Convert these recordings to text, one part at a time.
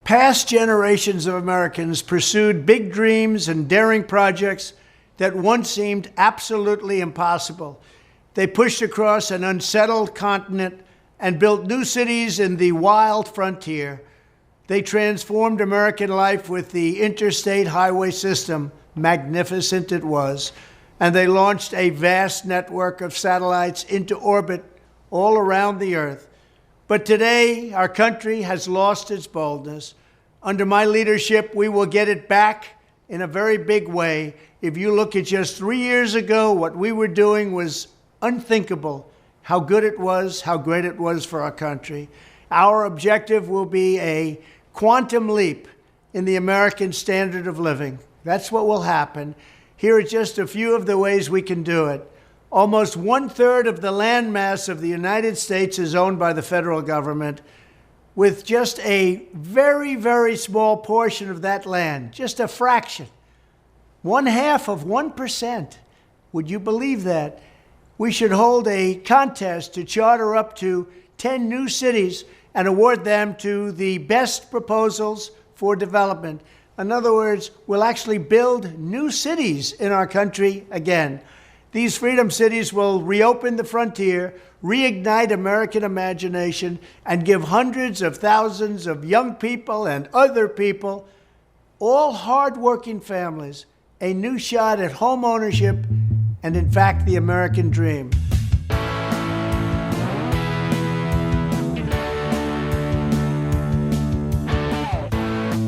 Past generations of Americans pursued big dreams and daring projects that once seemed absolutely impossible. They pushed across an unsettled continent and built new cities in the wild frontier. They transformed American life with the interstate highway system, magnificent it was, and they launched a vast network of satellites into orbit all around the earth. But today, our country has lost its boldness. Under my leadership, we will get it back in a very big way. If you look at just 3 years ago, what we were doing was unthinkable. How good it was, how great it was for our country. Our objective will be a quantum leap in the American standard of living. That's what will happen. Here are just a few of the ways we can do it. Almost 1/3 of the landmass of the United States is owned by the federal government, with just a very, very small portion of that land, just a fraction, 1/2 of 1%. Would you believe that? We should hold a contest to charter up to 10 new cities and award them to the best proposals for development. In other words, we'll actually build new cities in our country again. These freedom cities will reopen the frontier, reignite American imagination, and give hundreds of thousands of young people and other people, all hardworking families, a new shot at home ownership and, in fact, the American dream.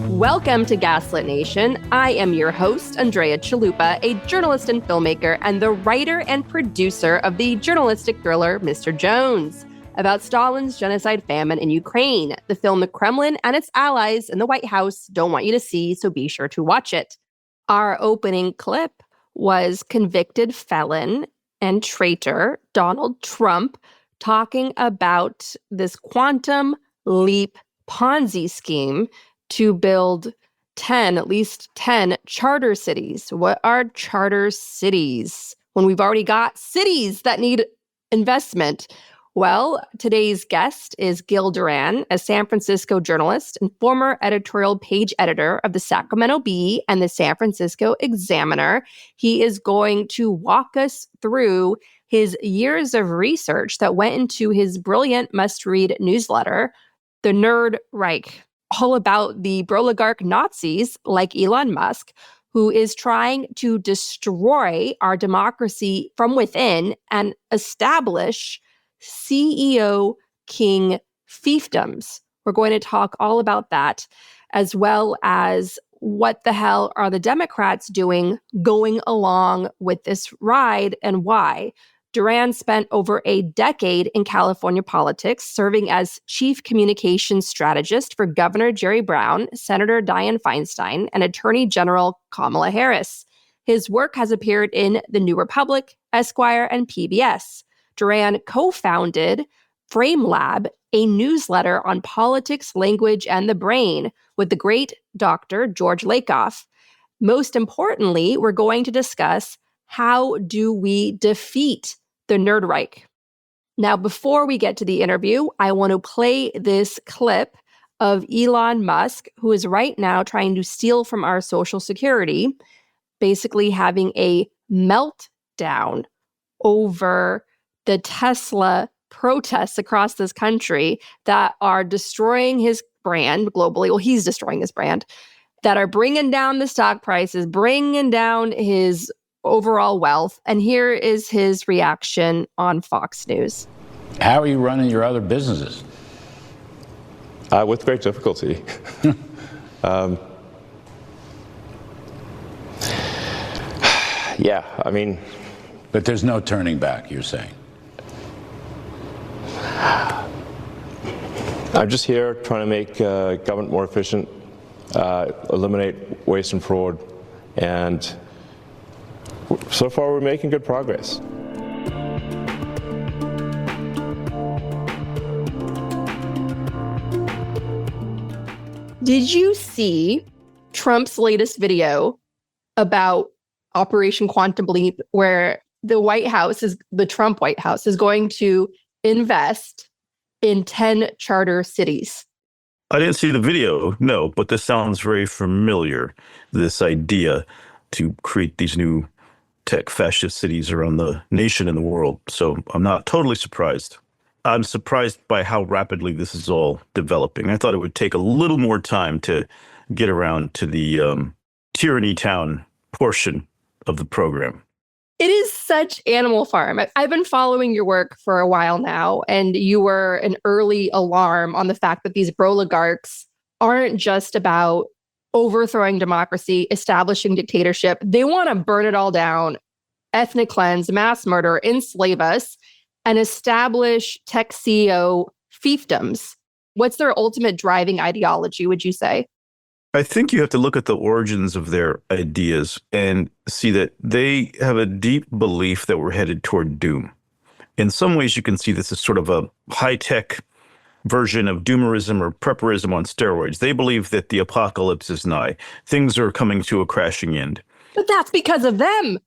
Welcome to Gaslit Nation. I am your host, Andrea Chalupa, a journalist and filmmaker and the writer and producer of the journalistic thriller Mr. Jones, about Stalin's genocide famine in Ukraine, the film the Kremlin and its allies in the White House don't want you to see, so be sure to watch it. Our opening clip was convicted felon and traitor Donald Trump talking about this quantum leap Ponzi scheme to build at least 10 charter cities. What are charter cities when we've already got cities that need investment? Well, today's guest is Gil Duran, a San Francisco journalist and former editorial page editor of the Sacramento Bee and the San Francisco Examiner. He is going to walk us through his years of research that went into his brilliant must-read newsletter, The Nerd Reich, all about the broligarch Nazis like Elon Musk, who is trying to destroy our democracy from within and establish C.E.O. king fiefdoms. We're going to talk all about that, as well as what the hell are the Democrats doing going along with this ride and why. Duran spent over a decade in California politics, serving as chief communications strategist for Governor Jerry Brown, Senator Dianne Feinstein, and Attorney General Kamala Harris. His work has appeared in The New Republic, Esquire, and PBS. Duran co-founded FrameLab, a newsletter on politics, language, and the brain, with the great Dr. George Lakoff. Most importantly, we're going to discuss how do we defeat the Nerd Reich. Now, before we get to the interview, I want to play this clip of Elon Musk, who is right now trying to steal from our Social Security, basically having a meltdown over the Tesla protests across this country that are destroying his brand globally. Well, he's destroying his brand, that are bringing down the stock prices, bringing down his overall wealth. And here is his reaction on Fox News. How are you running your other businesses? With great difficulty. Yeah, I mean... But there's no turning back, you're saying? I'm just here trying to make government more efficient, eliminate waste and fraud, and so far we're making good progress. Did you see Trump's latest video about Operation Quantum Leap, where the Trump White House is going to invest in 10 charter cities? I didn't see the video, no, but this sounds very familiar. This idea to create these new tech fascist cities around the nation and the world. So I'm not totally surprised. I'm surprised by how rapidly this is all developing. I thought it would take a little more time to get around to the Tyranny Town portion of the program. It is such Animal Farm. I've been following your work for a while now, and you were an early alarm on the fact that these broligarchs aren't just about overthrowing democracy, establishing dictatorship. They want to burn it all down, ethnic cleanse, mass murder, enslave us, and establish tech C.E.O. fiefdoms. What's their ultimate driving ideology, would you say? I think you have to look at the origins of their ideas and see that they have a deep belief that we're headed toward doom. In some ways, you can see this as sort of a high-tech version of doomerism or prepperism on steroids. They believe that the apocalypse is nigh. Things are coming to a crashing end. But that's because of them.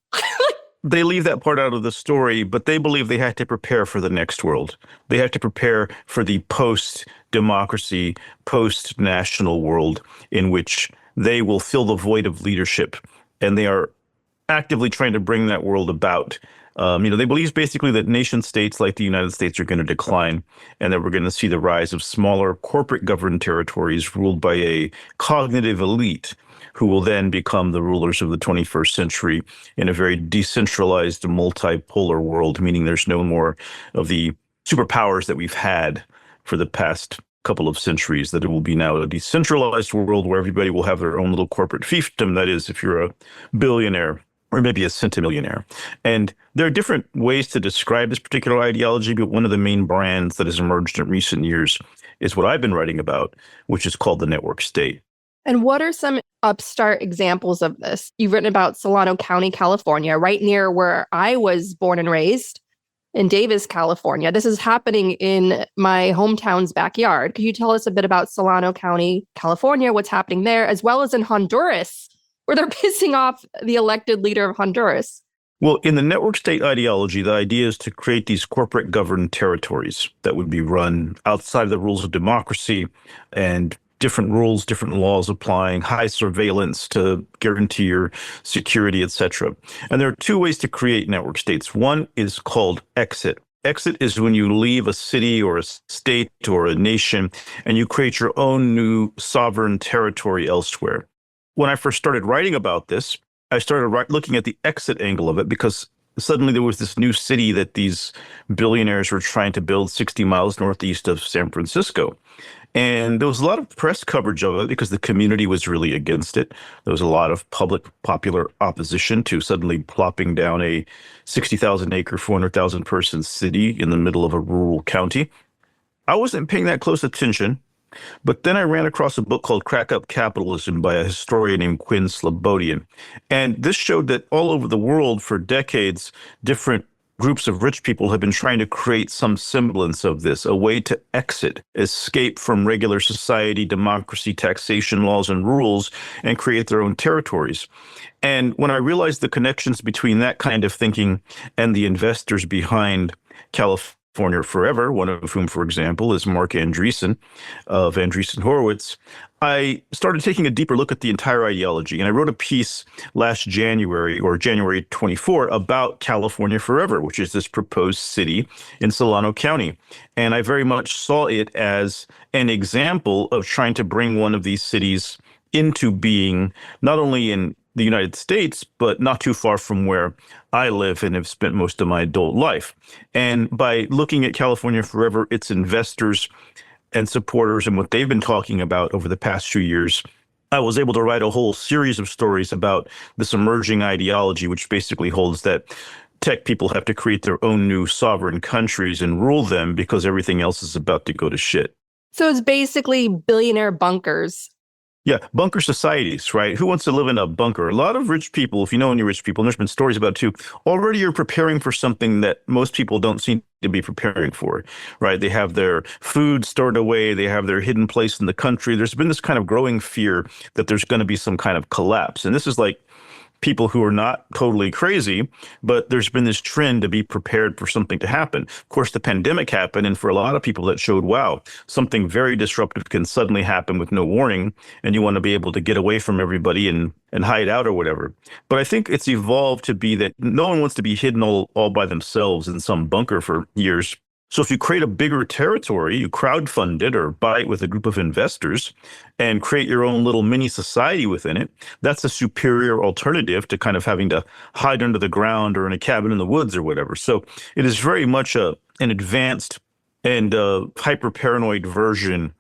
They leave that part out of the story, but they believe they have to prepare for the next world. They have to prepare for the post-democracy, post-national world in which they will fill the void of leadership. And they are actively trying to bring that world about. They believe basically that nation states like the United States are going to decline and that we're going to see the rise of smaller corporate governed territories ruled by a cognitive elite who will then become the rulers of the 21st century in a very decentralized, multipolar world, meaning there's no more of the superpowers that we've had for the past couple of centuries, that it will be now a decentralized world where everybody will have their own little corporate fiefdom. That is, if you're a billionaire or maybe a centimillionaire. And there are different ways to describe this particular ideology, but one of the main brands that has emerged in recent years is what I've been writing about, which is called the network state. And what are some upstart examples of this? You've written about Solano County, California, right near where I was born and raised in Davis, California. This is happening in my hometown's backyard. Could you tell us a bit about Solano County, California, what's happening there, as well as in Honduras, where they're pissing off the elected leader of Honduras? Well, in the network state ideology, the idea is to create these corporate governed territories that would be run outside of the rules of democracy and different rules, different laws applying, high surveillance to guarantee your security, etc. And there are two ways to create network states. One is called exit. Exit is when you leave a city or a state or a nation and you create your own new sovereign territory elsewhere. When I first started writing about this, I started looking at the exit angle of it because suddenly there was this new city that these billionaires were trying to build 60 miles northeast of San Francisco. And there was a lot of press coverage of it because the community was really against it. There was a lot of public popular opposition to suddenly plopping down a 60,000 acre, 400,000 person city in the middle of a rural county. I wasn't paying that close attention, but then I ran across a book called Crack Up Capitalism by a historian named Quinn Slobodian. And this showed that all over the world for decades, different groups of rich people have been trying to create some semblance of this, a way to exit, escape from regular society, democracy, taxation laws and rules, and create their own territories. And when I realized the connections between that kind of thinking and the investors behind California Forever, one of whom, for example, is Mark Andreessen of Andreessen Horowitz, I started taking a deeper look at the entire ideology. And I wrote a piece last January, or January 24, about California Forever, which is this proposed city in Solano County. And I very much saw it as an example of trying to bring one of these cities into being, not only in the United States, but not too far from where I live and have spent most of my adult life. And by looking at California Forever, its investors and supporters and what they've been talking about over the past few years, I was able to write a whole series of stories about this emerging ideology, which basically holds that tech people have to create their own new sovereign countries and rule them because everything else is about to go to shit. So it's basically billionaire bunkers. Yeah, bunker societies, right? Who wants to live in a bunker? A lot of rich people, if you know any rich people, and there's been stories about it too, already are preparing for something that most people don't seem to be preparing for, right? They have their food stored away. They have their hidden place in the country. There's been this kind of growing fear that there's going to be some kind of collapse. And this is like people who are not totally crazy, but there's been this trend to be prepared for something to happen. Of course, the pandemic happened, and for a lot of people that showed, wow, something very disruptive can suddenly happen with no warning, and you want to be able to get away from everybody and hide out or whatever. But I think it's evolved to be that no one wants to be hidden all by themselves in some bunker for years. So if you create a bigger territory, you crowdfund it or buy it with a group of investors and create your own little mini society within it, that's a superior alternative to kind of having to hide under the ground or in a cabin in the woods or whatever. So it is very much an advanced and hyper paranoid version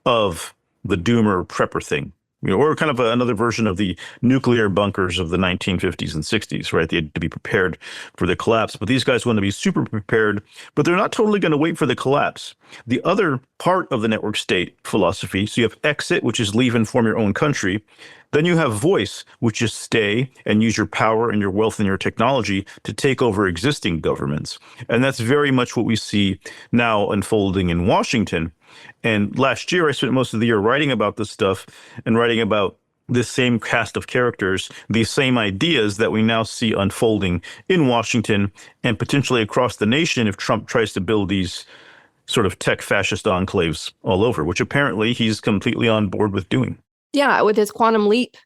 of the doomer prepper thing. Or kind of another version of the nuclear bunkers of the 1950s and 60s, right? They had to be prepared for the collapse. But these guys want to be super prepared, but they're not totally going to wait for the collapse. The other part of the network state philosophy, so you have exit, which is leave and form your own country. Then you have voice, which is stay and use your power and your wealth and your technology to take over existing governments. And that's very much what we see now unfolding in Washington. And last year, I spent most of the year writing about this stuff and writing about this same cast of characters, these same ideas that we now see unfolding in Washington and potentially across the nation if Trump tries to build these sort of tech fascist enclaves all over, which apparently he's completely on board with doing. Yeah, with his quantum leap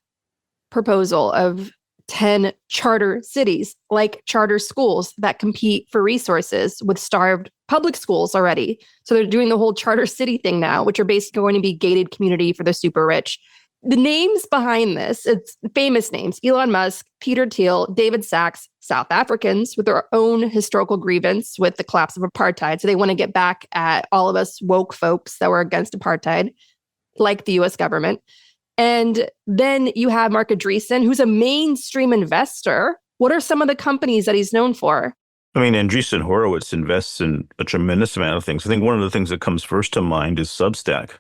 proposal of 10 charter cities, like charter schools that compete for resources with starved public schools already. So they're doing the whole charter city thing now, which are basically going to be gated community for the super rich. The names behind this, it's famous names: Elon Musk, Peter Thiel, David Sachs, South Africans with their own historical grievance with the collapse of apartheid. So they want to get back at all of us woke folks that were against apartheid, like the US government. And then you have Mark Andreessen, who's a mainstream investor. What are some of the companies that he's known for? I mean, Andreessen Horowitz invests in a tremendous amount of things. I think one of the things that comes first to mind is Substack.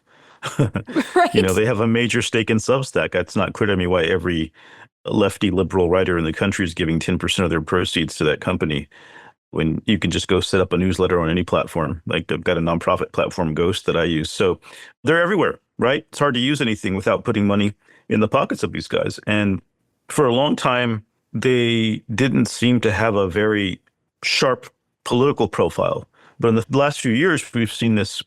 Right. They have a major stake in Substack. That's not clear to me why every lefty liberal writer in the country is giving 10% of their proceeds to that company, when you can just go set up a newsletter on any platform. Like, I've got a nonprofit platform, Ghost, that I use. So they're everywhere, right? It's hard to use anything without putting money in the pockets of these guys. And for a long time, they didn't seem to have a very sharp political profile. But in the last few years, we've seen this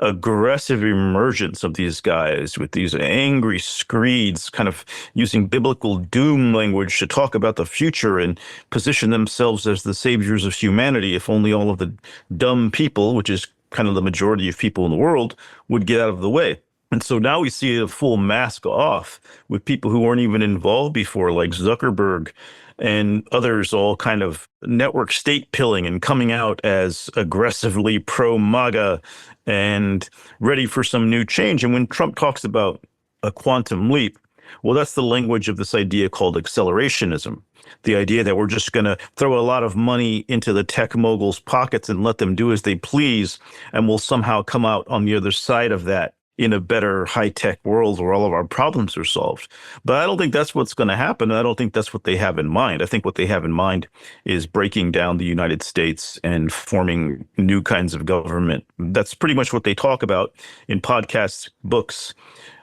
aggressive emergence of these guys with these angry screeds, kind of using biblical doom language to talk about the future and position themselves as the saviors of humanity, if only all of the dumb people, which is kind of the majority of people in the world, would get out of the way. And so now we see a full mask off with people who weren't even involved before, like Zuckerberg and others, all kind of network state pilling and coming out as aggressively pro-MAGA and ready for some new change. And when Trump talks about a quantum leap, well, that's the language of this idea called accelerationism. The idea that we're just going to throw a lot of money into the tech moguls' pockets and let them do as they please, and we'll somehow come out on the other side of that in a better high-tech world where all of our problems are solved. But I don't think that's what's going to happen. I don't think that's what they have in mind. I think what they have in mind is breaking down the United States and forming new kinds of government. That's pretty much what they talk about in podcasts, books,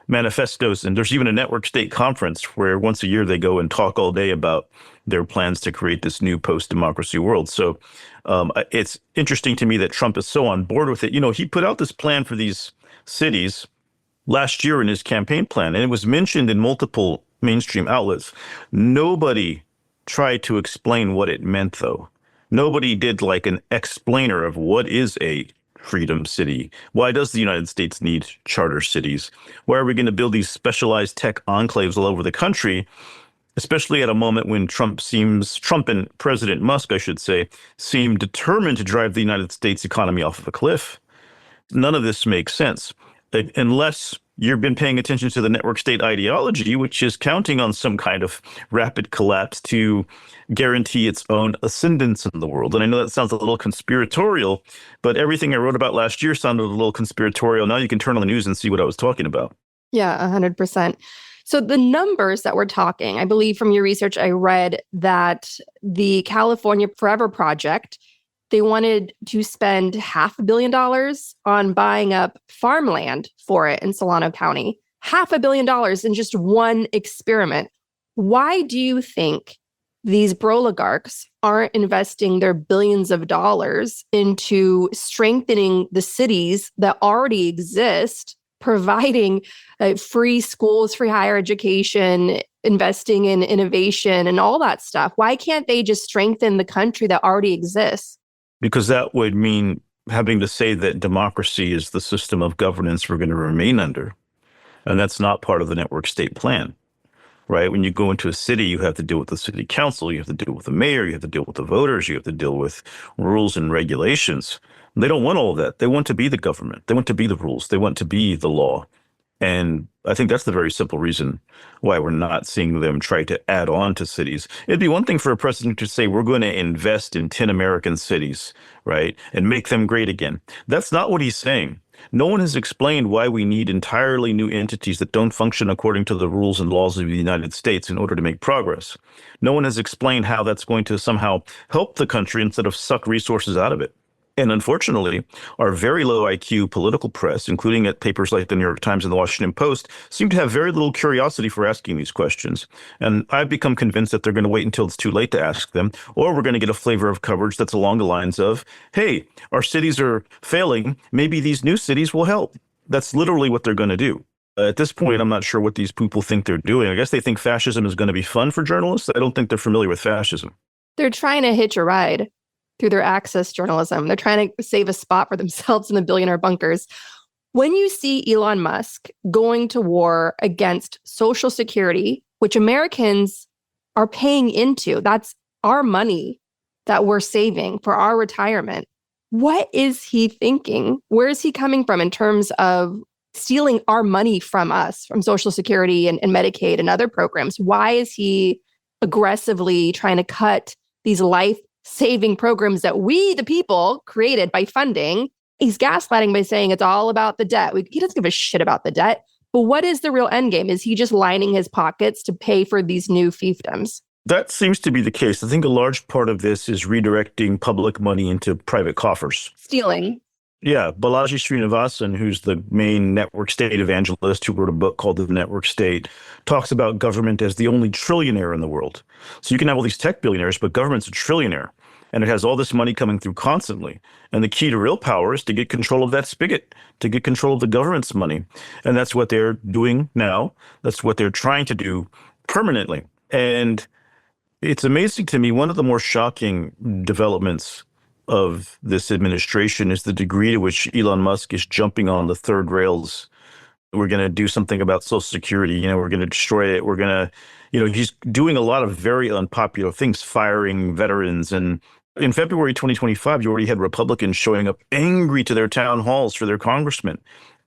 manifestos, and there's even a network state conference where once a year they go and talk all day about their plans to create this new post-democracy world. So it's interesting to me that Trump is so on board with it. He put out this plan for these cities last year in his campaign plan, and it was mentioned in multiple mainstream outlets. Nobody tried to explain what it meant, though. Nobody did like an explainer of what is a freedom city. Why does the United States need charter cities? Why are we going to build these specialized tech enclaves all over the country, especially at a moment when Trump and President Musk, I should say, seem determined to drive the United States economy off of a cliff? None of this makes sense unless you've been paying attention to the network state ideology, which is counting on some kind of rapid collapse to guarantee its own ascendance in the world. And I know that sounds a little conspiratorial, but everything I wrote about last year sounded a little conspiratorial. Now you can turn on the news and see what I was talking about. Yeah, 100%. So the numbers that we're talking, I believe from your research, I read that the California Forever Project, they wanted to spend $500 million on buying up farmland for it in Solano County. $500 million in just one experiment. Why do you think these broligarchs aren't investing their billions of dollars into strengthening the cities that already exist, providing free schools, free higher education, investing in innovation and all that stuff? Why can't they just strengthen the country that already exists? Because that would mean having to say that democracy is the system of governance we're going to remain under. And that's not part of the network state plan, right? When you go into a city, you have to deal with the city council, you have to deal with the mayor, you have to deal with the voters, you have to deal with rules and regulations. They don't want all of that. They want to be the government. They want to be the rules. They want to be the law. And I think that's the very simple reason why we're not seeing them try to add on to cities. It'd be one thing for a president to say, we're going to invest in 10 American cities, right, and make them great again. That's not what he's saying. No one has explained why we need entirely new entities that don't function according to the rules and laws of the United States in order to make progress. No one has explained how that's going to somehow help the country instead of suck resources out of it. And unfortunately, our very low IQ political press, including at papers like the New York Times and the Washington Post, seem to have very little curiosity for asking these questions. And I've become convinced that they're going to wait until it's too late to ask them, or we're going to get a flavor of coverage that's along the lines of, hey, our cities are failing. Maybe these new cities will help. That's literally what they're going to do. At this point, I'm not sure what these people think they're doing. I guess they think fascism is going to be fun for journalists. I don't think they're familiar with fascism. They're trying to hitch a ride through their access journalism. They're trying to save a spot for themselves in the billionaire bunkers. When you see Elon Musk going to war against Social Security, which Americans are paying into, that's our money that we're saving for our retirement, what is he thinking? Where is he coming from in terms of stealing our money from us, from Social Security and Medicaid and other programs? Why is he aggressively trying to cut these life-saving programs that we, the people, created by funding? He's gaslighting by saying it's all about the debt. He doesn't give a shit about the debt. But what is the real end game? Is he just lining his pockets to pay for these new fiefdoms? That seems to be the case. I think a large part of this is redirecting public money into private coffers. Stealing. Yeah, Balaji Srinivasan, who's the main network state evangelist who wrote a book called The Network State, talks about government as the only trillionaire in the world. So you can have all these tech billionaires, but government's a trillionaire. And it has all this money coming through constantly. And the key to real power is to get control of that spigot, to get control of the government's money. And that's what they're doing now. That's what they're trying to do permanently. And it's amazing to me, one of the more shocking developments of this administration is the degree to which Elon Musk is jumping on the third rails. We're going to do something about Social Security. We're going to destroy it. We're going to, he's doing a lot of very unpopular things, firing veterans. And in February 2025, you already had Republicans showing up angry to their town halls for their congressmen.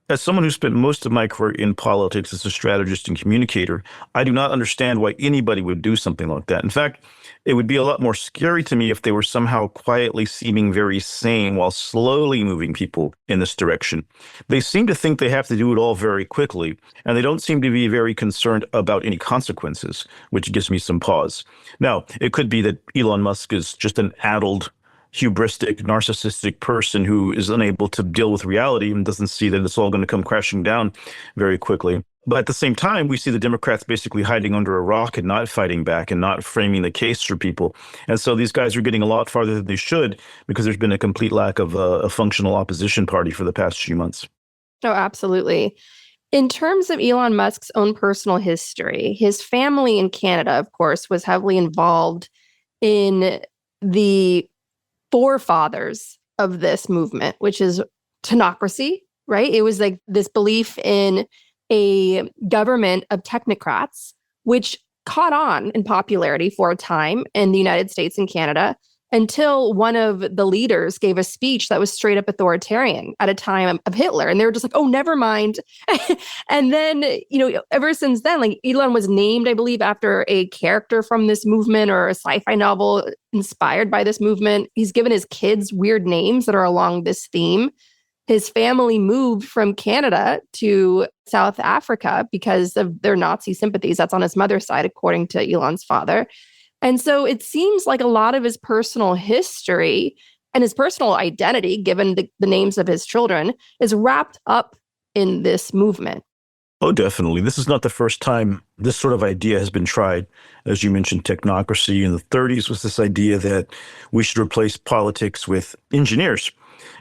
As someone who spent most of my career in politics as a strategist and communicator, I do not understand why anybody would do something like that. In fact, it would be a lot more scary to me if they were somehow quietly seeming very sane while slowly moving people in this direction. They seem to think they have to do it all very quickly, and they don't seem to be very concerned about any consequences, which gives me some pause. Now, it could be that Elon Musk is just an addled, hubristic, narcissistic person who is unable to deal with reality and doesn't see that it's all going to come crashing down very quickly. But at the same time, we see the Democrats basically hiding under a rock and not fighting back and not framing the case for people. And so these guys are getting a lot farther than they should because there's been a complete lack of a functional opposition party for the past few months. Oh, absolutely. In terms of Elon Musk's own personal history, his family in Canada, of course, was heavily involved in the forefathers of this movement, which is tenocracy, right? It was like this belief in a government of technocrats, which caught on in popularity for a time in the United States and Canada until one of the leaders gave a speech that was straight up authoritarian at a time of Hitler. And they were just like, oh, never mind. And then, ever since then, like Elon was named, I believe, after a character from this movement or a sci-fi novel inspired by this movement. He's given his kids weird names that are along this theme. His family moved from Canada to South Africa because of their Nazi sympathies. That's on his mother's side, according to Elon's father. And so it seems like a lot of his personal history and his personal identity, given the names of his children, is wrapped up in this movement. Oh, definitely. This is not the first time this sort of idea has been tried. As you mentioned, technocracy in the 30s was this idea that we should replace politics with engineers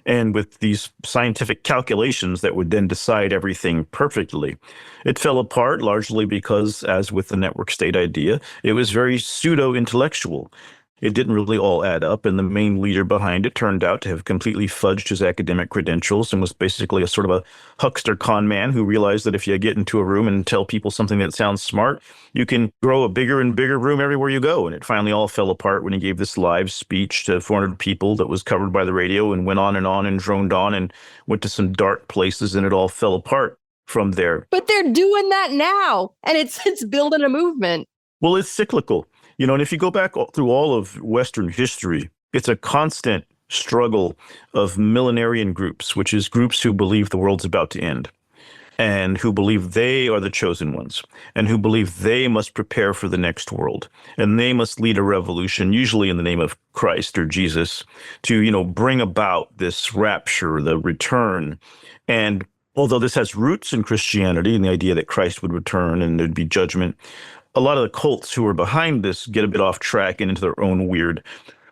and with these scientific calculations that would then decide everything perfectly. It fell apart largely because, as with the network state idea, it was very pseudo-intellectual. It didn't really all add up, and the main leader behind it turned out to have completely fudged his academic credentials and was basically a sort of a huckster con man who realized that if you get into a room and tell people something that sounds smart, you can grow a bigger and bigger room everywhere you go. And it finally all fell apart when he gave this live speech to 400 people that was covered by the radio and went on and droned on and went to some dark places, and it all fell apart from there. But they're doing that now, and it's building a movement. Well, it's cyclical. And if you go back through all of Western history, it's a constant struggle of millenarian groups, which is groups who believe the world's about to end and who believe they are the chosen ones and who believe they must prepare for the next world and they must lead a revolution, usually in the name of Christ or Jesus, to, bring about this rapture, the return. And although this has roots in Christianity and the idea that Christ would return and there'd be judgment, a lot of the cults who are behind this get a bit off track and into their own weird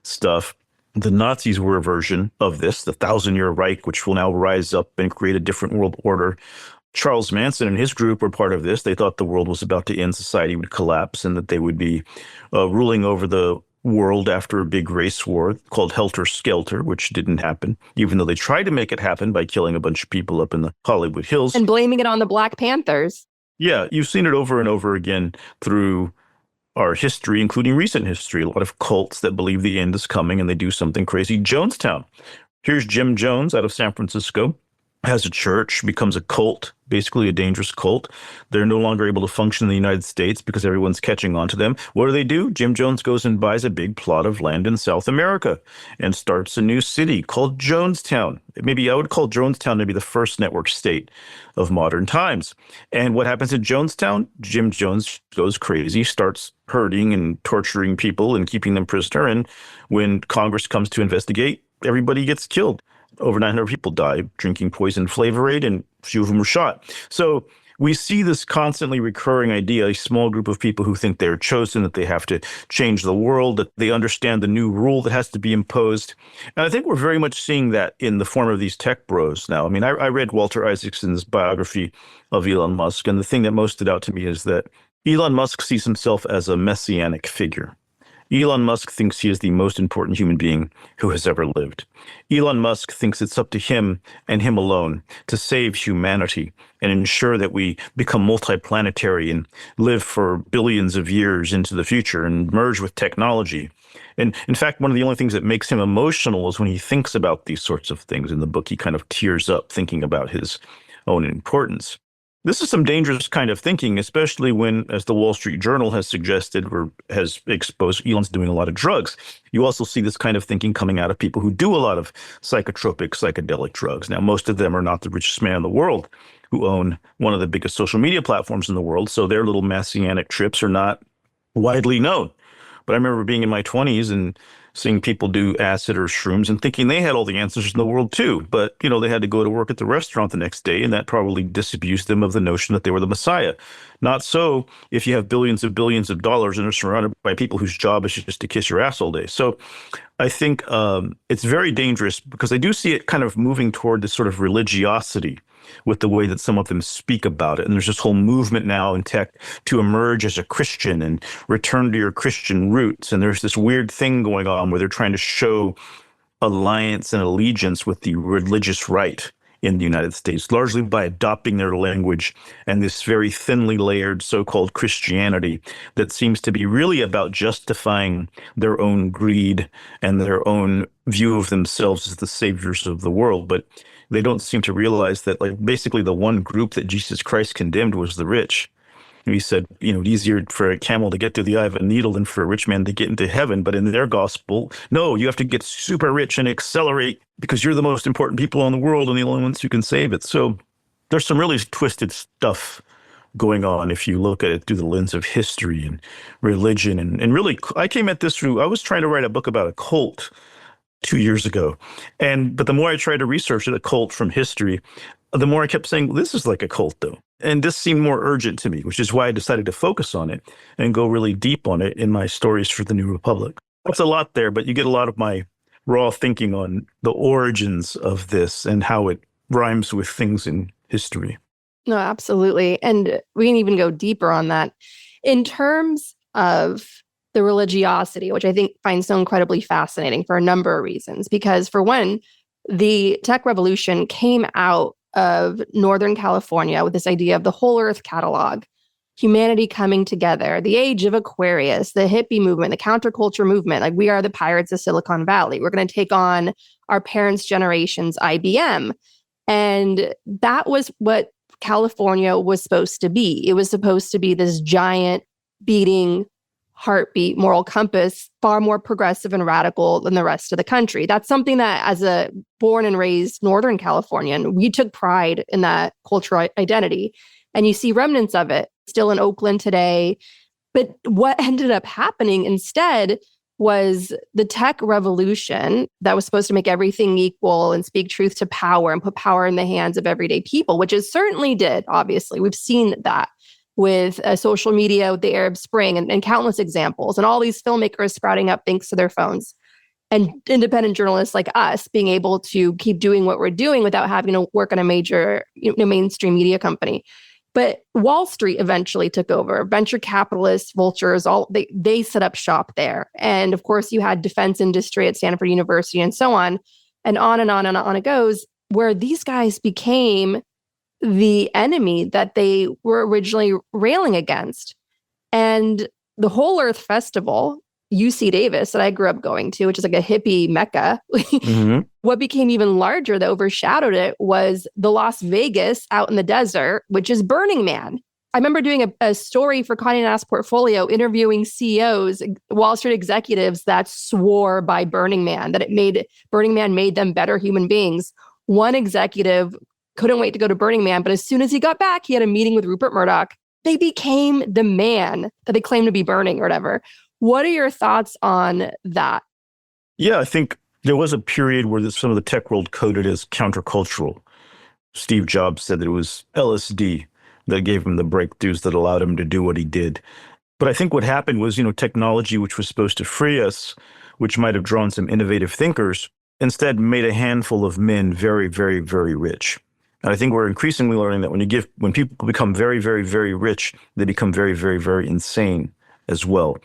stuff. The Nazis were a version of this, the Thousand-Year Reich, which will now rise up and create a different world order. Charles Manson and his group were part of this. They thought the world was about to end, society would collapse, and that they would be ruling over the world after a big race war called Helter Skelter, which didn't happen, even though they tried to make it happen by killing a bunch of people up in the Hollywood Hills. And blaming it on the Black Panthers. Yeah, you've seen it over and over again through our history, including recent history. A lot of cults that believe the end is coming and they do something crazy. Jonestown. Here's Jim Jones out of San Francisco, has a church, becomes a cult, basically a dangerous cult. They're no longer able to function in the United States because everyone's catching on to them. What do? Jim Jones goes and buys a big plot of land in South America and starts a new city called Jonestown. Maybe I would call Jonestown maybe the first network state of modern times. And what happens in Jonestown? Jim Jones goes crazy, starts hurting and torturing people and keeping them prisoner. And when Congress comes to investigate, everybody gets killed. Over 900 people died drinking poison Flavor Aid, and a few of them were shot. So we see this constantly recurring idea, a small group of people who think they're chosen, that they have to change the world, that they understand the new rule that has to be imposed. And I think we're very much seeing that in the form of these tech bros now. I mean, I read Walter Isaacson's biography of Elon Musk, and the thing that most stood out to me is that Elon Musk sees himself as a messianic figure. Elon Musk thinks he is the most important human being who has ever lived. Elon Musk thinks it's up to him and him alone to save humanity and ensure that we become multiplanetary and live for billions of years into the future and merge with technology. And in fact, one of the only things that makes him emotional is when he thinks about these sorts of things. In the book, he kind of tears up thinking about his own importance. This is some dangerous kind of thinking, especially when, as the Wall Street Journal has suggested or has exposed, Elon's doing a lot of drugs. You also see this kind of thinking coming out of people who do a lot of psychotropic, psychedelic drugs. Now, most of them are not the richest man in the world who own one of the biggest social media platforms in the world, so their little messianic trips are not widely known. But I remember being in my 20s and seeing people do acid or shrooms and thinking they had all the answers in the world too. But, they had to go to work at the restaurant the next day, and that probably disabused them of the notion that they were the Messiah. Not so if you have billions of dollars and are surrounded by people whose job is just to kiss your ass all day. So I think it's very dangerous because I do see it kind of moving toward this sort of religiosity with the way that some of them speak about it. And there's this whole movement now in tech to emerge as a Christian and return to your Christian roots. And there's this weird thing going on where they're trying to show alliance and allegiance with the religious right in the United States, largely by adopting their language and this very thinly layered so-called Christianity that seems to be really about justifying their own greed and their own view of themselves as the saviors of the world. But they don't seem to realize that, basically the one group that Jesus Christ condemned was the rich. And he said, it's easier for a camel to get through the eye of a needle than for a rich man to get into heaven. But in their gospel, no, you have to get super rich and accelerate because you're the most important people in the world and the only ones who can save it. So there's some really twisted stuff going on if you look at it through the lens of history and religion. And really, I came at this through, I was trying to write a book about a cult 2 years ago. But the more I tried to research it, a cult from history, the more I kept saying, this is like a cult, though. And this seemed more urgent to me, which is why I decided to focus on it and go really deep on it in my stories for the New Republic. That's a lot there, but you get a lot of my raw thinking on the origins of this and how it rhymes with things in history. No, absolutely. And we can even go deeper on that. In terms of the religiosity, which I think find so incredibly fascinating for a number of reasons, because for one, the tech revolution came out of Northern California with this idea of the whole earth catalog, humanity coming together, the age of Aquarius, the hippie movement, the counterculture movement. Like, we are the pirates of Silicon Valley. We're going to take on our parents' generation's IBM. And that was what California was supposed to be. It was supposed to be this giant beating heartbeat moral compass, far more progressive and radical than the rest of the country. That's something that, as a born and raised Northern Californian, we took pride in that cultural identity. And you see remnants of it still in Oakland today. But what ended up happening instead was the tech revolution that was supposed to make everything equal and speak truth to power and put power in the hands of everyday people, which it certainly did, obviously. We've seen that with social media, with the Arab Spring, and countless examples, and all these filmmakers sprouting up thanks to their phones, and independent journalists like us being able to keep doing what we're doing without having to work on a major mainstream media company. But Wall Street eventually took over. Venture capitalists, vultures, they set up shop there. And of course, you had defense industry at Stanford University and so on and on and on and on it goes, where these guys became the enemy that they were originally railing against. And the Whole Earth Festival, UC Davis, that I grew up going to, which is like a hippie mecca, what became even larger that overshadowed it was the Las Vegas out in the desert, which is Burning Man. I remember doing a story for Condé Nast Portfolio, interviewing CEOs, Wall Street executives that swore by Burning Man, that Burning Man made them better human beings. One executive couldn't wait to go to Burning Man, but as soon as he got back, he had a meeting with Rupert Murdoch. They became the man that they claimed to be burning or whatever. What are your thoughts on that? Yeah, I think there was a period where some of the tech world coded as countercultural. Steve Jobs said that it was LSD that gave him the breakthroughs that allowed him to do what he did. But I think what happened was, technology, which was supposed to free us, which might have drawn some innovative thinkers, instead made a handful of men very, very, very rich. And I think we're increasingly learning that when people become very, very, very rich, they become very, very, very insane as well.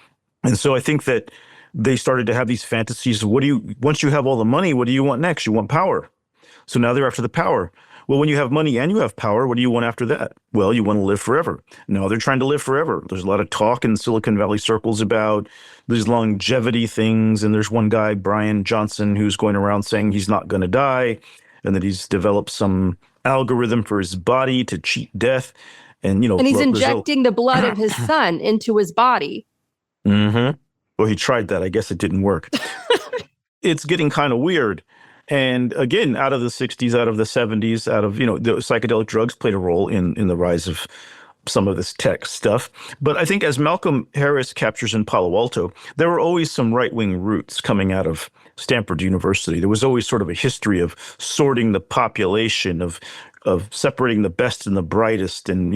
And so I think that they started to have these fantasies of once you have all the money, what do you want next? You want power. So now they're after the power. Well, when you have money and you have power, what do you want after that? Well, you want to live forever. Now they're trying to live forever. There's a lot of talk in Silicon Valley circles about these longevity things. And there's one guy, Brian Johnson, who's going around saying he's not going to die and that he's developed some algorithm for his body to cheat death. And, and he's injecting the blood of his son into his body. Mm-hmm. Well, he tried that. I guess it didn't work. It's getting kind of weird. And again, out of the 60s, out of the 70s, the psychedelic drugs played a role in the rise of some of this tech stuff. But I think as Malcolm Harris captures in Palo Alto, there were always some right-wing roots coming out of Stanford University. There was always sort of a history of sorting the population, of separating the best and the brightest and,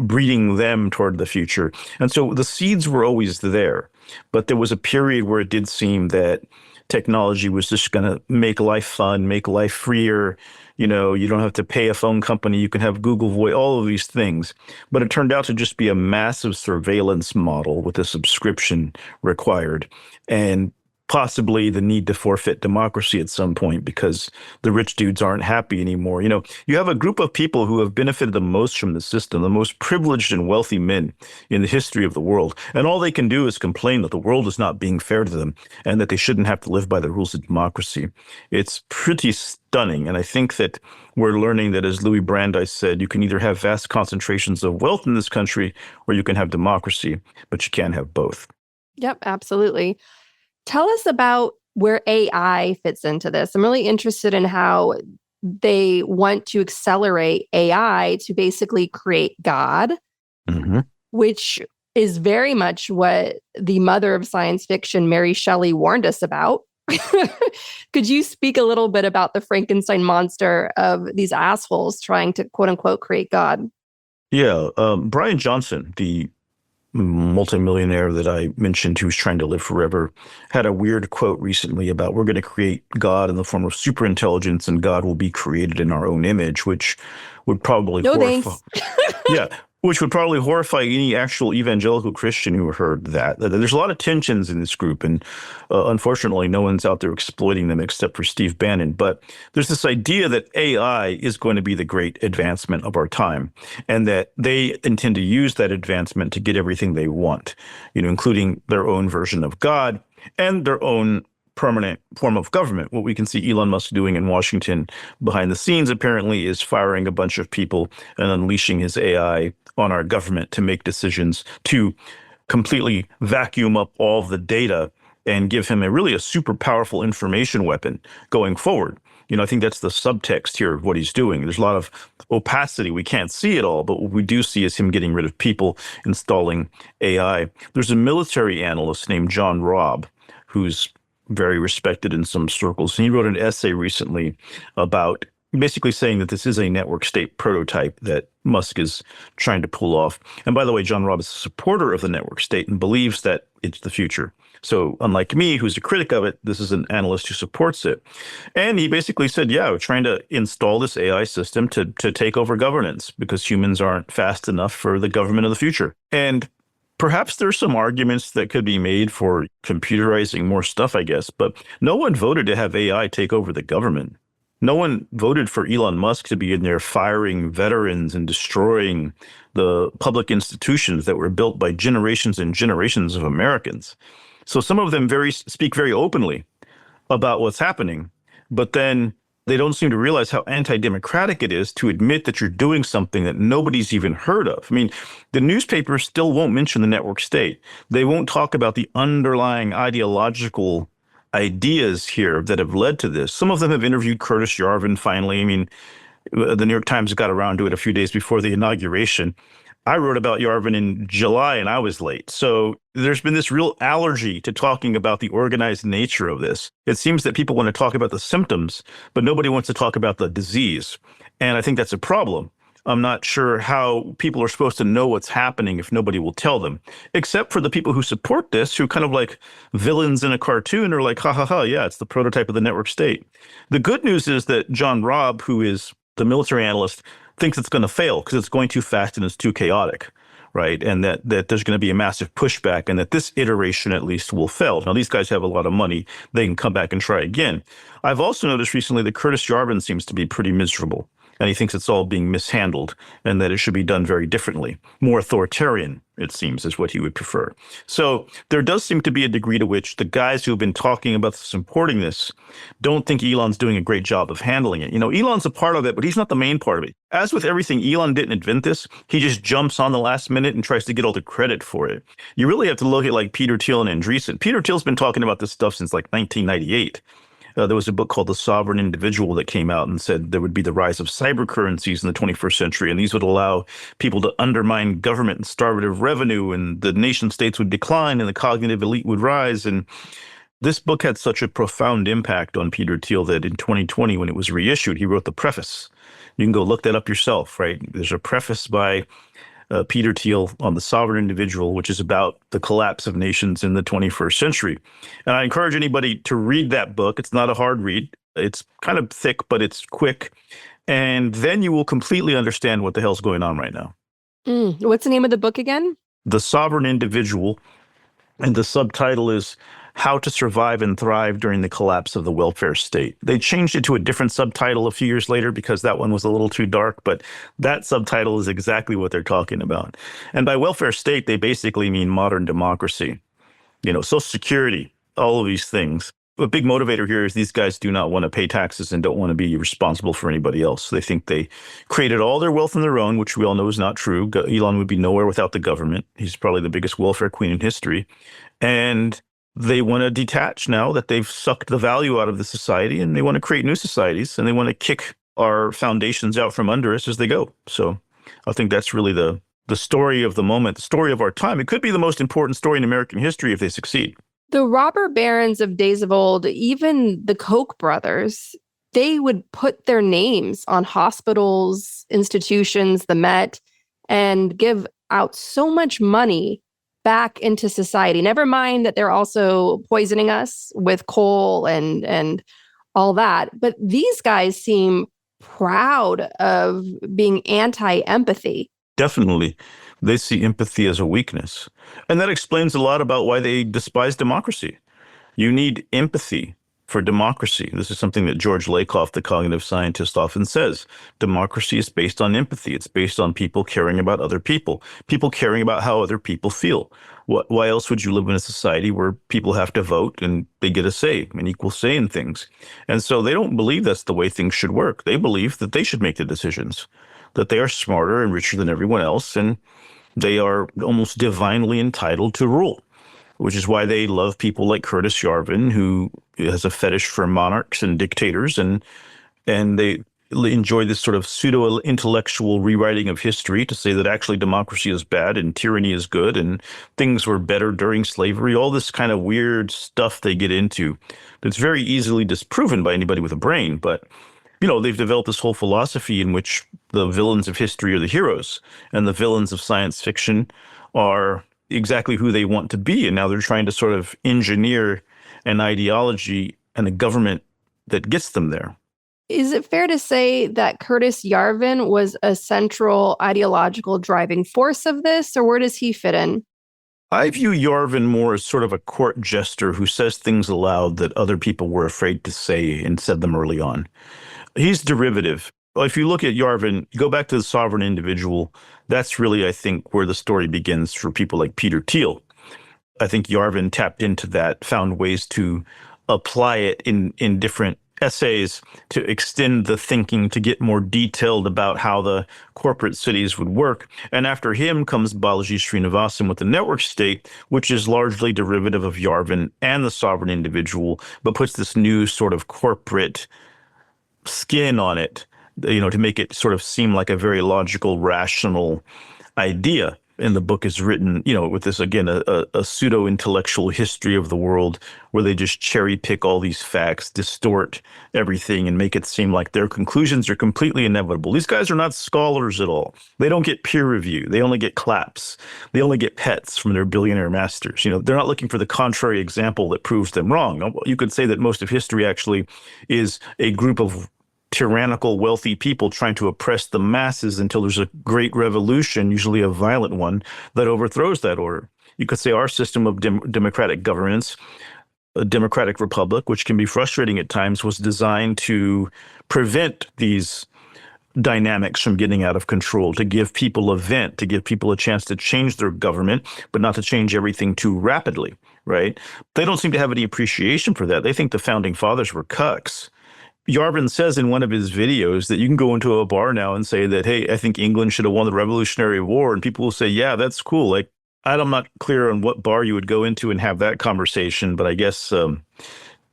breeding them toward the future. And so the seeds were always there. But there was a period where it did seem that technology was just going to make life fun, make life freer. You don't have to pay a phone company. You can have Google Voice, all of these things. But it turned out to just be a massive surveillance model with a subscription required. And possibly the need to forfeit democracy at some point because the rich dudes aren't happy anymore. You have a group of people who have benefited the most from the system, the most privileged and wealthy men in the history of the world. And all they can do is complain that the world is not being fair to them and that they shouldn't have to live by the rules of democracy. It's pretty stunning. And I think that we're learning that, as Louis Brandeis said, you can either have vast concentrations of wealth in this country or you can have democracy, but you can't have both. Yep, absolutely. Tell us about where AI fits into this. I'm really interested in how they want to accelerate AI to basically create God, which is very much what the mother of science fiction, Mary Shelley, warned us about. Could you speak a little bit about the Frankenstein monster of these assholes trying to quote unquote create God? Yeah, Brian Johnson, the multimillionaire that I mentioned who's trying to live forever, had a weird quote recently about we're going to create God in the form of superintelligence and God will be created in our own image, which would probably No horrify. thanks. Yeah, which would probably horrify any actual evangelical Christian who heard that. There's a lot of tensions in this group, and unfortunately, no one's out there exploiting them except for Steve Bannon. But there's this idea that AI is going to be the great advancement of our time, and that they intend to use that advancement to get everything they want, including their own version of God and their own permanent form of government. What we can see Elon Musk doing in Washington behind the scenes apparently is firing a bunch of people and unleashing his AI on our government to make decisions to completely vacuum up all of the data and give him a super powerful information weapon going forward. I think that's the subtext here of what he's doing. There's a lot of opacity. We can't see it all, but what we do see is him getting rid of people, installing AI. There's a military analyst named John Robb, who's very respected in some circles. And he wrote an essay recently about basically saying that this is a network state prototype that Musk is trying to pull off. And by the way, John Robb is a supporter of the network state and believes that it's the future. So unlike me, who's a critic of it, this is an analyst who supports it. And he basically said, yeah, we're trying to install this AI system to take over governance because humans aren't fast enough for the government of the future. And perhaps there's some arguments that could be made for computerizing more stuff, I guess, but no one voted to have AI take over the government. No one voted for Elon Musk to be in there firing veterans and destroying the public institutions that were built by generations and generations of Americans. So some of them speak very openly about what's happening, but then they don't seem to realize how anti-democratic it is to admit that you're doing something that nobody's even heard of. I mean, the newspapers still won't mention the network state. They won't talk about the underlying ideological ideas here that have led to this. Some of them have interviewed Curtis Yarvin finally. I mean, the New York Times got around to it a few days before the inauguration. I wrote about Yarvin in July and I was late. So there's been this real allergy to talking about the organized nature of this. It seems that people want to talk about the symptoms, but nobody wants to talk about the disease. And I think that's a problem. I'm not sure how people are supposed to know what's happening if nobody will tell them, except for the people who support this, who kind of like villains in a cartoon are like, ha, ha, ha, yeah, it's the prototype of the network state. The good news is that John Robb, who is the military analyst, thinks it's going to fail because it's going too fast and it's too chaotic, right? And that there's going to be a massive pushback and that this iteration at least will fail. Now, these guys have a lot of money. They can come back and try again. I've also noticed recently that Curtis Yarvin seems to be pretty miserable. And he thinks it's all being mishandled and that it should be done very differently. More authoritarian, it seems, is what he would prefer. So there does seem to be a degree to which the guys who have been talking about supporting this don't think Elon's doing a great job of handling it. Elon's a part of it, but he's not the main part of it. As with everything, Elon didn't invent this. He just jumps on the last minute and tries to get all the credit for it. You really have to look at like Peter Thiel and Andreessen. Peter Thiel's been talking about this stuff since like 1998. There was a book called The Sovereign Individual that came out and said there would be the rise of cyber currencies in the 21st century, and these would allow people to undermine government and starvative revenue, and the nation states would decline and the cognitive elite would rise. And this book had such a profound impact on Peter Thiel that in 2020, when it was reissued, he wrote the preface. You can go look that up yourself, right? There's a preface by Peter Thiel on The Sovereign Individual, which is about the collapse of nations in the 21st century. And I encourage anybody to read that book. It's not a hard read. It's kind of thick, but it's quick. And then you will completely understand what the hell's going on right now. What's the name of the book again? The Sovereign Individual. And the subtitle is How to Survive and Thrive During the Collapse of the Welfare State. They changed it to a different subtitle a few years later because that one was a little too dark, but that subtitle is exactly what they're talking about. And by welfare state, they basically mean modern democracy, Social Security, all of these things. A big motivator here is these guys do not want to pay taxes and don't want to be responsible for anybody else. They think they created all their wealth on their own, which we all know is not true. Elon would be nowhere without the government. He's probably the biggest welfare queen in history. And they want to detach now that they've sucked the value out of the society, and they want to create new societies, and they want to kick our foundations out from under us as they go. So I think that's really the story of the moment, the story of our time. It could be the most important story in American history if they succeed. The robber barons of days of old, even the Koch brothers, they would put their names on hospitals, institutions, the Met, and give out so much money back into society. Never mind that they're also poisoning us with coal and all that. But these guys seem proud of being anti-empathy. Definitely. They see empathy as a weakness. And that explains a lot about why they despise democracy. You need empathy for democracy. This is something that George Lakoff, the cognitive scientist, often says. Democracy is based on empathy. It's based on people caring about other people caring about how other people feel. Why else would you live in a society where people have to vote and they get a say, an equal say in things? And so they don't believe that's the way things should work. They believe that they should make the decisions, that they are smarter and richer than everyone else, and they are almost divinely entitled to rule, which is why they love people like Curtis Yarvin, who has a fetish for monarchs and dictators, and they enjoy this sort of pseudo-intellectual rewriting of history to say that actually democracy is bad and tyranny is good and things were better during slavery, all this kind of weird stuff they get into that's very easily disproven by anybody with a brain. But they've developed this whole philosophy in which the villains of history are the heroes and the villains of science fiction are exactly who they want to be. And now they're trying to sort of engineer an ideology and a government that gets them there. Is it fair to say that Curtis Yarvin was a central ideological driving force of this, or where does he fit in? I view Yarvin more as sort of a court jester who says things aloud that other people were afraid to say and said them early on. He's derivative. If you look at Yarvin, go back to the sovereign individual, that's really, I think, where the story begins for people like Peter Thiel. I think Yarvin tapped into that, found ways to apply it in different essays to extend the thinking, to get more detailed about how the corporate cities would work. And after him comes Balaji Srinivasan with the network state, which is largely derivative of Yarvin and the sovereign individual, but puts this new sort of corporate skin on it, to make it sort of seem like a very logical, rational idea. And the book is written, with this, again, a pseudo-intellectual history of the world where they just cherry pick all these facts, distort everything, and make it seem like their conclusions are completely inevitable. These guys are not scholars at all. They don't get peer review. They only get claps. They only get pets from their billionaire masters. They're not looking for the contrary example that proves them wrong. You could say that most of history actually is a group of tyrannical, wealthy people trying to oppress the masses until there's a great revolution, usually a violent one, that overthrows that order. You could say our system of democratic governance, a democratic republic, which can be frustrating at times, was designed to prevent these dynamics from getting out of control, to give people a vent, to give people a chance to change their government, but not to change everything too rapidly, right? They don't seem to have any appreciation for that. They think the founding fathers were cucks. Yarvin says in one of his videos that you can go into a bar now and say that, hey, I think England should have won the Revolutionary War. And people will say, yeah, that's cool. Like, I'm not clear on what bar you would go into and have that conversation, but I guess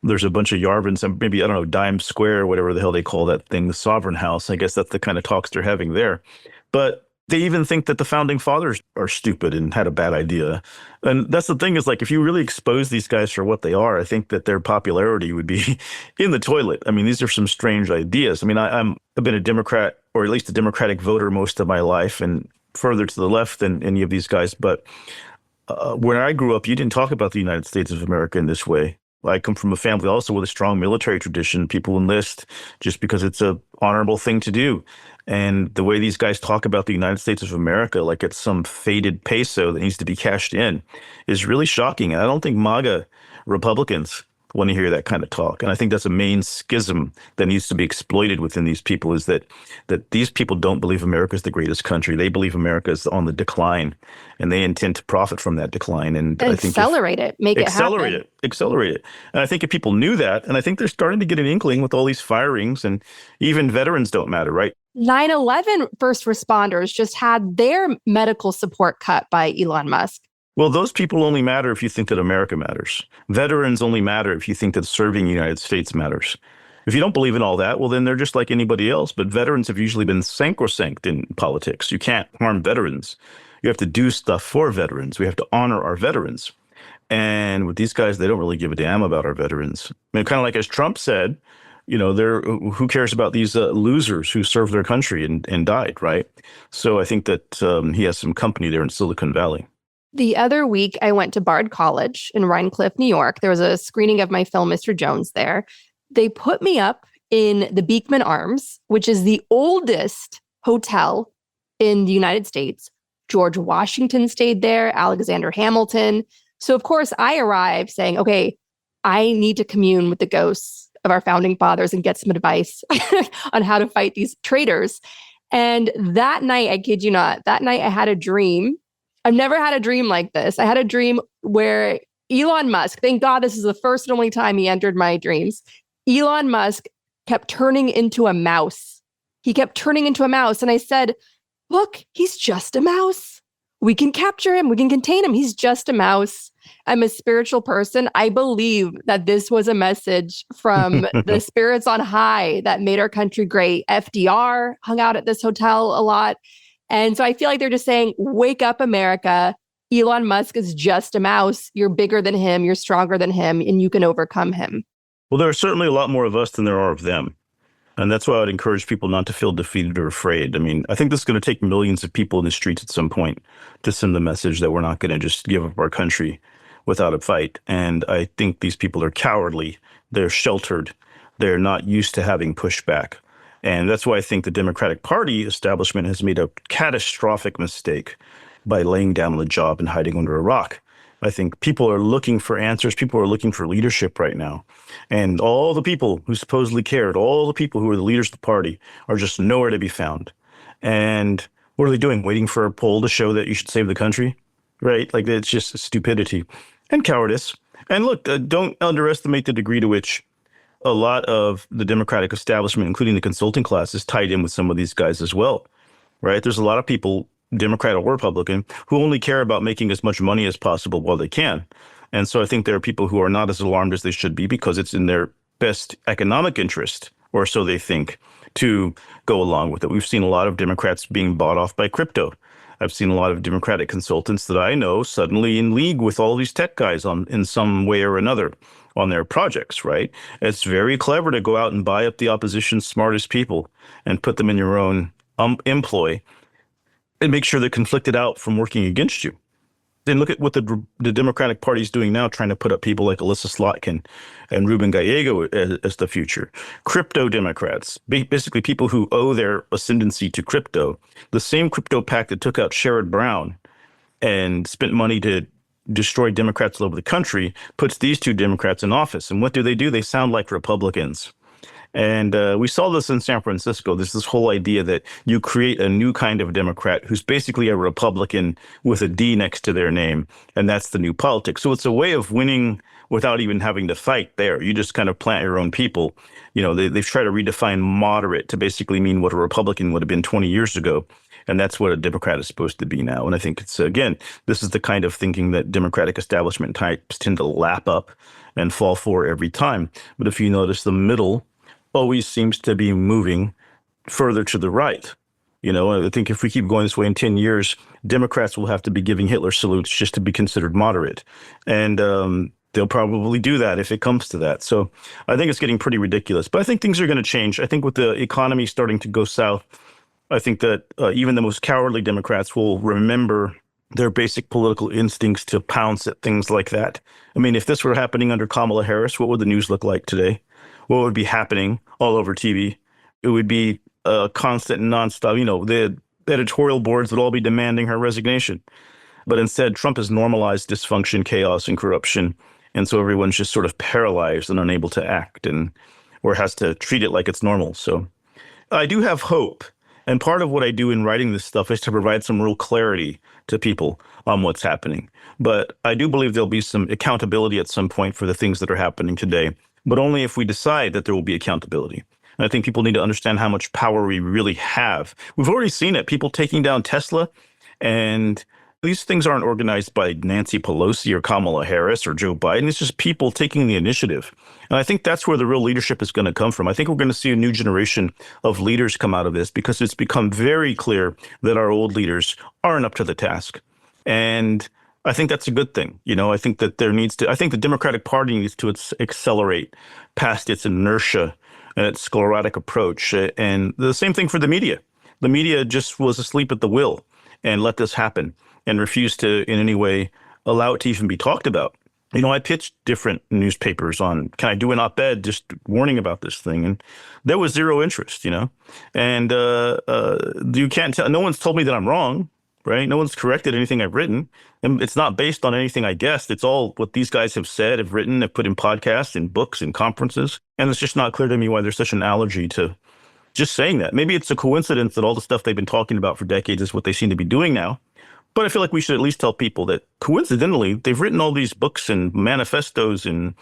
there's a bunch of Yarvins, maybe, I don't know, Dime Square, whatever the hell they call that thing, the Sovereign House. I guess that's the kind of talks they're having there. But they even think that the founding fathers are stupid and had a bad idea. And that's the thing is, like, if you really expose these guys for what they are, I think that their popularity would be in the toilet. I mean, these are some strange ideas. I mean, I've been a Democrat, or at least a Democratic voter most of my life, and further to the left than any of these guys. But when I grew up, you didn't talk about the United States of America in this way. I come from a family also with a strong military tradition. People enlist just because it's a honorable thing to do. And the way these guys talk about the United States of America, like it's some faded peso that needs to be cashed in, is really shocking. And I don't think MAGA Republicans want to hear that kind of talk. And I think that's a main schism that needs to be exploited within these people, is that these people don't believe America is the greatest country. They believe America is on the decline, and they intend to profit from that decline. And I think accelerate it, make it happen. Accelerate it. And I think if people knew that, and I think they're starting to get an inkling with all these firings, and even veterans don't matter, right? 9/11 first responders just had their medical support cut by Elon Musk. Well, those people only matter if you think that America matters. Veterans only matter if you think that serving the United States matters. If you don't believe in all that, well, then they're just like anybody else. But veterans have usually been sacrosanct in politics. You can't harm veterans. You have to do stuff for veterans. We have to honor our veterans. And with these guys, they don't really give a damn about our veterans. I mean, kind of like as Trump said, who cares about these losers who served their country and died, right? So I think that he has some company there in Silicon Valley. The other week, I went to Bard College in Rhine Cliff, New York. There was a screening of my film, Mr. Jones, there. They put me up in the Beekman Arms, which is the oldest hotel in the United States. George Washington stayed there, Alexander Hamilton. So, of course, I arrived saying, okay, I need to commune with the ghosts of our founding fathers and get some advice on how to fight these traitors. And that night, I kid you not, that night I had a dream. I've never had a dream like this. I had a dream where Elon Musk, thank God this is the first and only time he entered my dreams, Elon Musk kept turning into a mouse. He kept turning into a mouse. And I said, look, he's just a mouse. We can capture him. We can contain him. He's just a mouse. I'm a spiritual person. I believe that this was a message from the spirits on high that made our country great. FDR hung out at this hotel a lot. And so I feel like they're just saying, wake up, America. Elon Musk is just a mouse. You're bigger than him. You're stronger than him, and you can overcome him. Well, there are certainly a lot more of us than there are of them. And that's why I would encourage people not to feel defeated or afraid. I mean, I think this is going to take millions of people in the streets at some point to send the message that we're not going to just give up our country without a fight. And I think these people are cowardly. They're sheltered. They're not used to having pushback. And that's why I think the Democratic Party establishment has made a catastrophic mistake by laying down the job and hiding under a rock. I think people are looking for answers. People are looking for leadership right now. And all the people who supposedly cared, all the people who are the leaders of the party are just nowhere to be found. And what are they doing? Waiting for a poll to show that you should save the country? Right? Like, it's just stupidity and cowardice. And look, don't underestimate the degree to which a lot of the Democratic establishment, including the consulting class, is tied in with some of these guys as well, right? There's a lot of people, Democrat or Republican, who only care about making as much money as possible while they can. And so I think there are people who are not as alarmed as they should be because it's in their best economic interest, or so they think, to go along with it. We've seen a lot of Democrats being bought off by crypto. I've seen a lot of Democratic consultants that I know suddenly in league with all these tech guys in some way or another on their projects, right? It's very clever to go out and buy up the opposition's smartest people and put them in your own employ and make sure they're conflicted out from working against you. Then look at what the Democratic Party is doing now, trying to put up people like Alyssa Slotkin and Ruben Gallego as the future. Crypto Democrats, basically people who owe their ascendancy to crypto. The same crypto pact that took out Sherrod Brown and spent money to destroy Democrats all over the country puts these two Democrats in office. And what do? They sound like Republicans. And we saw this in San Francisco. There's this whole idea that you create a new kind of Democrat who's basically a Republican with a D next to their name. And that's the new politics. So it's a way of winning without even having to fight there. You just kind of plant your own people. You know, they've tried to redefine moderate to basically mean what a Republican would have been 20 years ago. And that's what a Democrat is supposed to be now. And I think it's, again, this is the kind of thinking that Democratic establishment types tend to lap up and fall for every time. But if you notice, the middle always seems to be moving further to the right. You know, I think if we keep going this way in 10 years, Democrats will have to be giving Hitler salutes just to be considered moderate. And they'll probably do that if it comes to that. So I think it's getting pretty ridiculous. But I think things are going to change. I think with the economy starting to go south, I think that even the most cowardly Democrats will remember their basic political instincts to pounce at things like that. I mean, if this were happening under Kamala Harris, what would the news look like today? What would be happening all over TV? It would be constant, nonstop. You know, the editorial boards would all be demanding her resignation. But instead, Trump has normalized dysfunction, chaos, and corruption. And so everyone's just sort of paralyzed and unable to act or has to treat it like it's normal. So I do have hope. And part of what I do in writing this stuff is to provide some real clarity to people on what's happening. But I do believe there'll be some accountability at some point for the things that are happening today, but only if we decide that there will be accountability. And I think people need to understand how much power we really have. We've already seen it. People taking down Tesla, and these things aren't organized by Nancy Pelosi or Kamala Harris or Joe Biden. It's just people taking the initiative. And I think that's where the real leadership is going to come from. I think we're going to see a new generation of leaders come out of this because it's become very clear that our old leaders aren't up to the task. And I think that's a good thing. I think that I think the Democratic Party needs to accelerate past its inertia and its sclerotic approach. And the same thing for the media. The media just was asleep at the wheel and let this happen and refused to in any way allow it to even be talked about. I pitched different newspapers on, can I do an op-ed just warning about this thing? And there was zero interest, And you can't tell, no one's told me that I'm wrong, right? No one's corrected anything I've written. And it's not based on anything I guessed. It's all what these guys have said, have written, have put in podcasts, in books, in conferences. And it's just not clear to me why there's such an allergy to just saying that. Maybe it's a coincidence that all the stuff they've been talking about for decades is what they seem to be doing now. But I feel like we should at least tell people that coincidentally, they've written all these books and manifestos and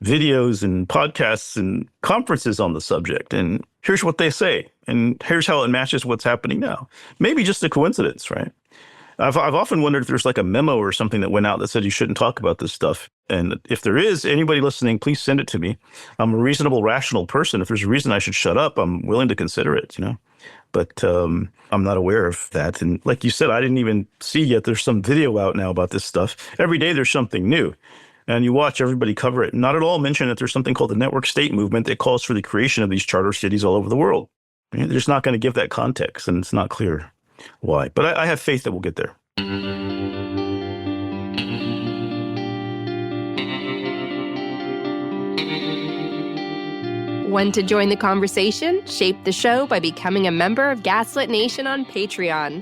videos and podcasts and conferences on the subject. And here's what they say. And here's how it matches what's happening now. Maybe just a coincidence, right? I've often wondered if there's like a memo or something that went out that said you shouldn't talk about this stuff. And if there is, anybody listening, please send it to me. I'm a reasonable, rational person. If there's a reason I should shut up, I'm willing to consider it, But I'm not aware of that. And like you said, I didn't even see yet there's some video out now about this stuff. Every day there's something new. And you watch everybody cover it. Not at all mention that there's something called the network state movement that calls for the creation of these charter cities all over the world. They're just not going to give that context, and it's not clear why. But I have faith that we'll get there. Want to join the conversation? Shape the show by becoming a member of Gaslit Nation on Patreon.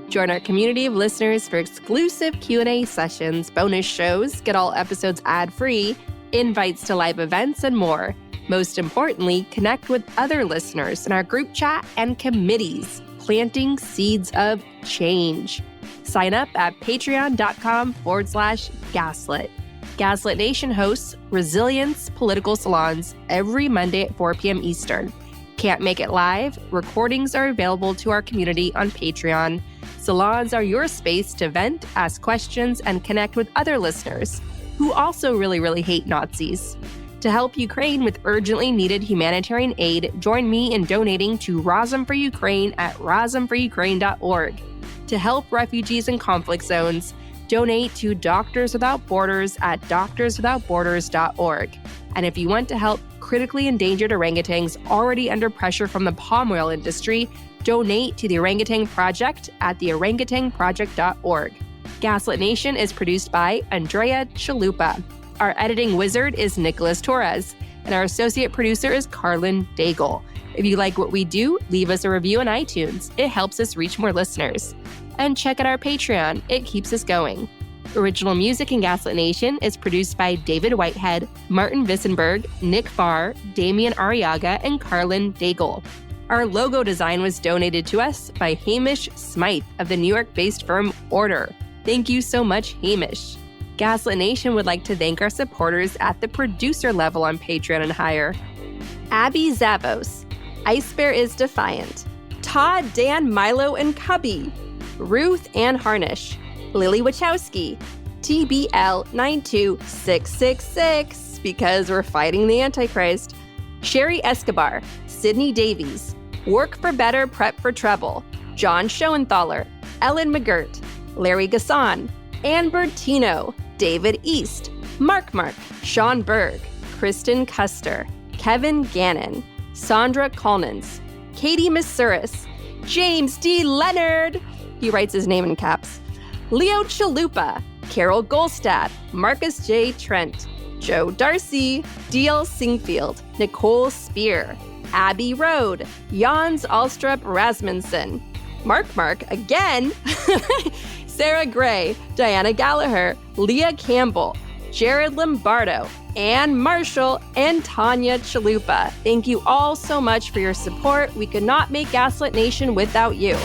Join our community of listeners for exclusive Q&A sessions, bonus shows, get all episodes ad-free, invites to live events, and more. Most importantly, connect with other listeners in our group chat and committees, planting seeds of change. Sign up at patreon.com/gaslit. Gaslit Nation hosts Resilience Political Salons every Monday at 4 p.m. Eastern. Can't make it live? Recordings are available to our community on Patreon. Salons are your space to vent, ask questions, and connect with other listeners who also really, really hate Nazis. To help Ukraine with urgently needed humanitarian aid, join me in donating to Razom for Ukraine at razomforukraine.org. To help refugees in conflict zones, donate to Doctors Without Borders at doctorswithoutborders.org. And if you want to help critically endangered orangutans already under pressure from the palm oil industry, donate to the Orangutan Project at theorangutanproject.org. Gaslit Nation is produced by Andrea Chalupa. Our editing wizard is Nicholas Torres, and our associate producer is Carlin Daigle. If you like what we do, leave us a review on iTunes. It helps us reach more listeners. And check out our Patreon. It keeps us going. Original music in Gaslit Nation is produced by David Whitehead, Martin Vissenberg, Nick Farr, Damian Arriaga, and Carlin Daigle. Our logo design was donated to us by Hamish Smythe of the New York-based firm Order. Thank you so much, Hamish. Gaslit Nation would like to thank our supporters at the producer level on Patreon and higher. Abby Zavos, Ice Bear is Defiant, Todd, Dan, Milo, and Cubby, Ruth Ann Harnish, Lily Wachowski, TBL 92666, because we're fighting the Antichrist, Sherry Escobar, Sydney Davies, Work for Better, Prep for Trouble, John Schoenthaler, Ellen McGirt, Larry Gasson, Ann Bertino, David East, Mark, Sean Berg, Kristen Custer, Kevin Gannon, Sandra Collins, Katie Masuris, James D. Leonard, he writes his name in caps, Leo Chalupa, Carol Golstad, Marcus J. Trent, Joe Darcy, D.L. Singfield, Nicole Spear, Abby Road, Jans Alstrup Rasmussen, Mark again, Sarah Gray, Diana Gallagher, Leah Campbell, Jared Lombardo, Ann Marshall, and Tanya Chalupa. Thank you all so much for your support. We could not make Gaslit Nation without you.